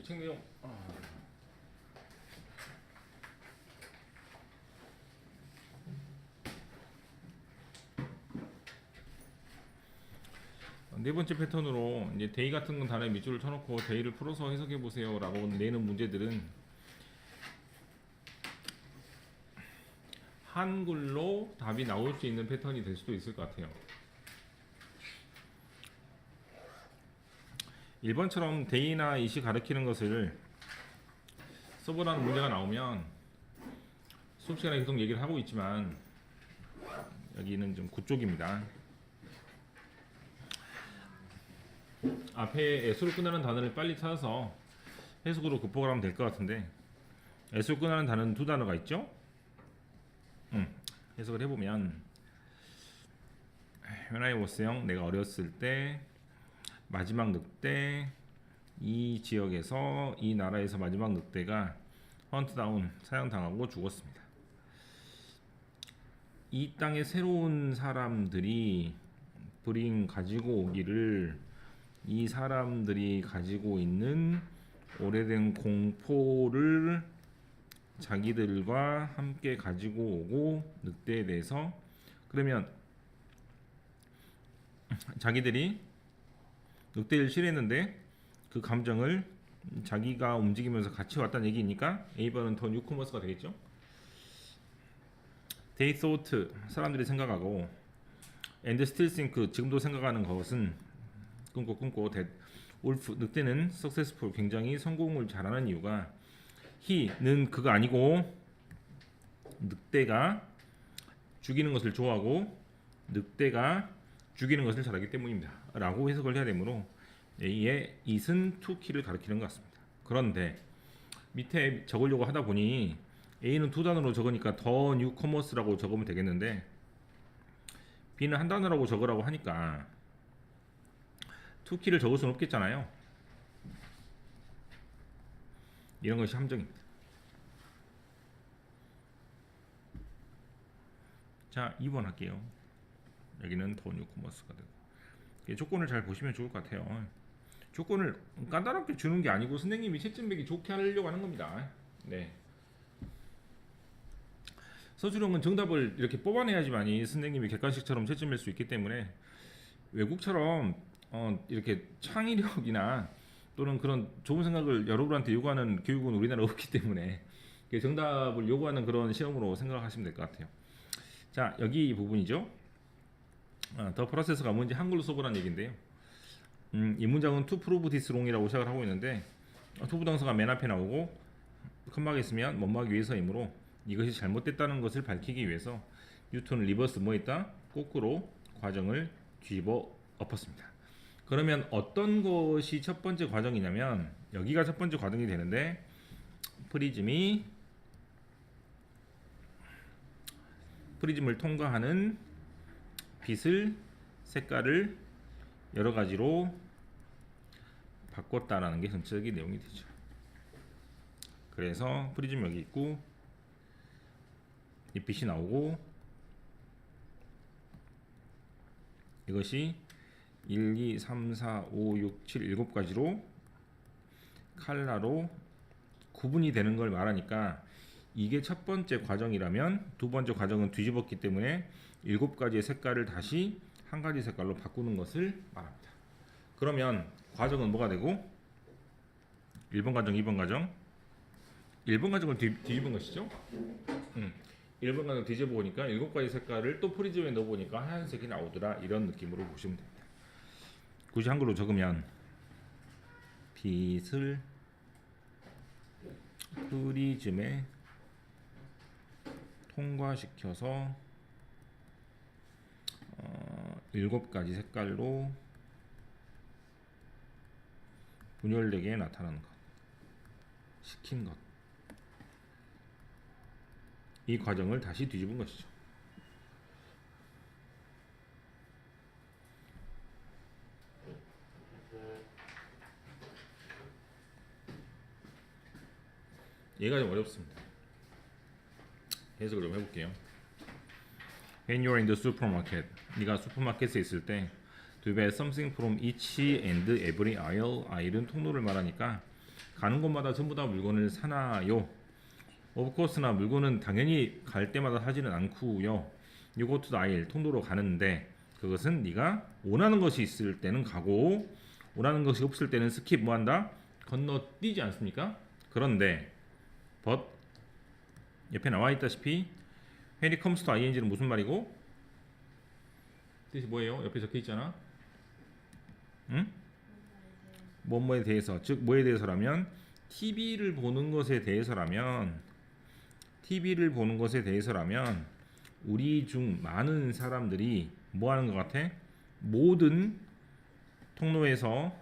이 책 내용 네 번째 패턴으로 이제 데이 같은 건 단어에 밑줄을 쳐놓고 데이를 풀어서 해석해 보세요라고 내는 문제들은 한글로 답이 나올 수 있는 패턴이 될 수도 있을 것 같아요. 1번처럼 데이나 이시 가리키는 것을 써보라는 문제가 나오면 수업 시간에 계속 얘기를 하고 있지만 여기는 좀 그쪽입니다. 앞에 S로 끝나는 단어를 빨리 찾아서 해석으로 극복을 하면 될 것 같은데 S로 끝나는 단어는 두 단어가 있죠? 해석을 해보면 When I was young, 내가 어렸을 때 마지막 늑대 이 지역에서 이 나라에서 마지막 늑대가 헌트다운 사형당하고 죽었습니다. 이 땅에 새로운 사람들이 브링 가지고 오기를 이 사람들이 가지고 있는 오래된 공포를 자기들과 함께 가지고 오고 늑대에 대해서 그러면 자기들이 늑대를 싫어했는데 그 감정을 자기가 움직이면서 같이 왔다는 얘기니까 A번은 더 뉴코머스가 되겠죠. They thought 사람들이 생각하고 and still think 지금도 생각하는 것은 끊고 that wolf 늑대는 successful 굉장히 성공을 잘하는 이유가 he는 그가 아니고 늑대가 죽이는 것을 좋아하고 늑대가 죽이는 것을 잘하기 때문입니다 라고 해석을 해야 되므로 A의 it은 to kill을 가리키는 것 같습니다. 그런데 밑에 적으려고 하다 보니 A는 두 단어로 적으니까 더 뉴커머스라고 적으면 되겠는데 B는 한 단어라고 적으라고 하니까 to kill을 적을 수는 없겠잖아요. 이런 것이 함정입니다. 자, 2번 할게요. 여기는 더 뉴코머스가 되고 조건을 잘 보시면 좋을 것 같아요. 조건을 간단하게 주는 게 아니고 선생님이 채점 배기 좋게 하려고 하는 겁니다. 네. 서술형은 정답을 이렇게 뽑아내야지만이 선생님이 객관식처럼 채점할 수 있기 때문에 외국처럼 이렇게 창의력이나 또는 그런 좋은 생각을 여러분한테 요구하는 교육은 우리나라에 없기 때문에 정답을 요구하는 그런 시험으로 생각하시면 될 것 같아요. 자, 여기 이 부분이죠. 더 프로세스가 뭔지 한글로 써보라는 얘기인데요. 이 문장은 to prove this wrong이라고 시작을 하고 있는데 to 부동사가 맨 앞에 나오고 컴마가 있으면 뭐뭐하기 위해서이므로 이것이 잘못됐다는 것을 밝히기 위해서 뉴턴은 리버스 뭐 했다? 거꾸로 과정을 뒤집어 엎었습니다. 그러면 어떤 것이 첫 번째 과정이냐면 여기가 첫 번째 과정이 되는데 프리즘을 통과하는 빛을 색깔을 여러 가지로 바꿨다라는 게 전체적인 내용이 되죠. 그래서 프리즘 여기 있고 이 빛이 나오고 이것이 1, 2, 3, 4, 5, 6, 7, 7가지로 컬러로 구분이 되는 걸 말하니까 이게 첫 번째 과정이라면 두 번째 과정은 뒤집었기 때문에 7가지의 색깔을 다시 한 가지 색깔로 바꾸는 것을 말합니다. 그러면 과정은 뭐가 되고 1번 과정, 2번 과정 1번 과정을 뒤집은 것이죠. 1번 과정을 뒤집어 보니까 7가지 색깔을 또 프리즘에 넣어 보니까 하얀색이 나오더라. 이런 느낌으로 보시면 됩니다. 굳이 한글로 적으면 빛을 프리즘에 통과시켜서 7가지 색깔로 분열되게 나타나는 것, 시킨 것, 이 과정을 다시 뒤집은 것이죠. 얘가 좀 어렵습니다. 해석을 좀 해볼게요. When you're in the supermarket, 네가 슈퍼마켓에 있을 때 Do you buy something from each and every aisle? aisle은 통로를 말하니까 가는 곳마다 전부 다 물건을 사나요? Of course나 물건은 당연히 갈 때마다 사지는 않고요. You go to the aisle, 통로로 가는데 그것은 네가 원하는 것이 있을 때는 가고 원하는 것이 없을 때는 스킵 뭐한다? 건너뛰지 않습니까? 그런데 but 옆에 나와 있다시피 when it comes to ing는 무슨 말이고? 뜻이 뭐예요? 옆에 적혀 있잖아. 응? 뭐뭐에 대해서, 즉 뭐에 대해서라면 TV를 보는 것에 대해서라면 우리 중 많은 사람들이 뭐 하는 것 같아? 모든 통로에서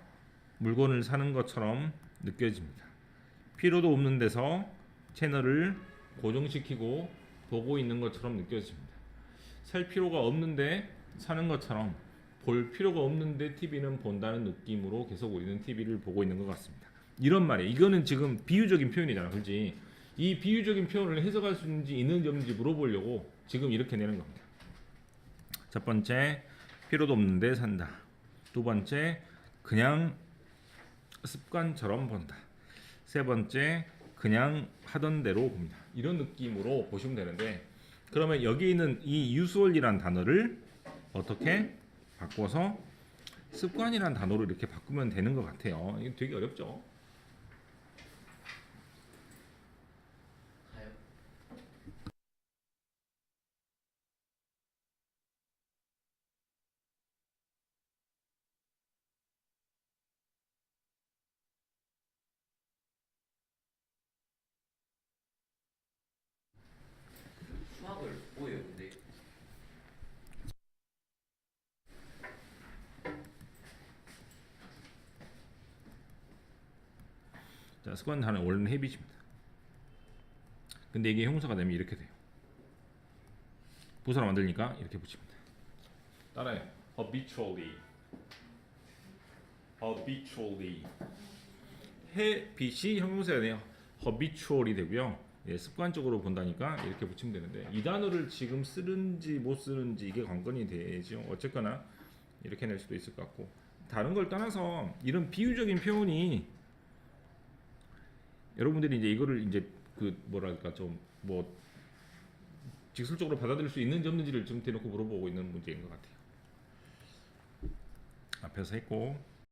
물건을 사는 것처럼 느껴집니다. 필요도 없는 데서 채널을 고정시키고 보고 있는 것처럼 느껴집니다. 살 필요가 없는데 사는 것처럼 볼 필요가 없는데 TV는 본다는 느낌으로 계속 우리는 TV를 보고 있는 것 같습니다. 이런 말이에요. 이거는 지금 비유적인 표현이잖아, 그렇지? 이 비유적인 표현을 해석할 수 있는지 물어보려고 지금 이렇게 내는 겁니다. 첫 번째, 필요도 없는데 산다. 두 번째, 그냥 습관처럼 본다. 세 번째, 그냥 하던 대로 봅니다. 이런 느낌으로 보시면 되는데, 그러면 여기 있는 이 usual이란 단어를 어떻게 바꿔서 습관이란 단어로 이렇게 바꾸면 되는 것 같아요. 이게 되게 어렵죠? 수학을 뭐예요, 근데? 자, 습관 단어 원래는 헤비트입니다. 근데 이게 형사가 되면 이렇게 돼요. 부사로 만들니까 이렇게 붙입니다. 따라해. habitually. habit이 형용사가 돼요. habitually 되고요. 예, 습관적으로 본다니까 이렇게 붙이면 되는데 이 단어를 지금 쓰는지 못 쓰는지 이게 관건이 되죠. 어쨌거나 이렇게 낼 수도 있을 것 같고 다른 걸 떠나서 이런 비유적인 표현이 여러분들이 이제 이거를 이제 그 뭐랄까 좀 뭐 직설적으로 받아들일 수 있는지 없는지를 좀 대놓고 물어보고 있는 문제인 것 같아요. 앞에서 했고